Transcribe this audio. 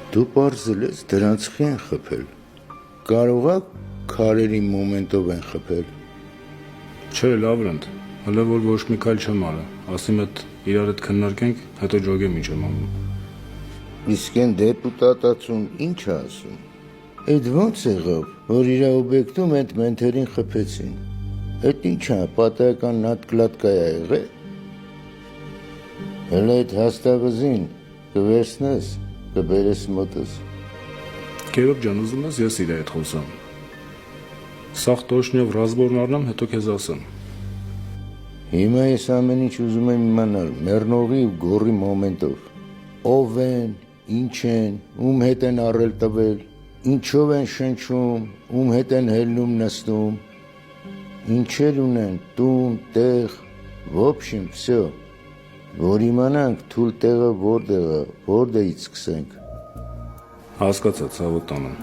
Դու պարզել ես դրանց խի են խփել, կարող է քարերի մոմենտով են խփել։ Չէ, Լավրենտ, հələ որ ոչ մի քայլ չեմ արը, ասիմ հետ իրար հետ քննարկենք, հետո ջոգեմ ինչ եմ անում։ Իսկ են դեպուտատացուն ինչ է ասում։ Այդ ոնց եղավ, որ իր օբյեկտում այդ մենթերին խփեցին։ Այդ ինչ է, պատահական նատկլատկա է եղել։ Հələ այդ հաստավզին կվերցնես, կբերես մոտս։ Գերոբ ջան, ուզում ես ես իր հետ խոսամ։ Սաղ տոշնյով ռազմորն առնեմ, հետո քեզ ասեմ։ Հիմա ես ամեն ինչ ուզում եմ իմանալ մեռնողի ու գոռի մոմենտով։ Ով են, ինչ են, ում հետ են առել տվել, ինչով են շնչում, ում հետ են հելնում նստում, ինչեր ունեն, տուն, տեղ, в общем, всё։ Որ իմանանք թույլ տեղը որտեղ է, որտեղից սկսենք։ Հասկացա, ցավոտ տանեմ։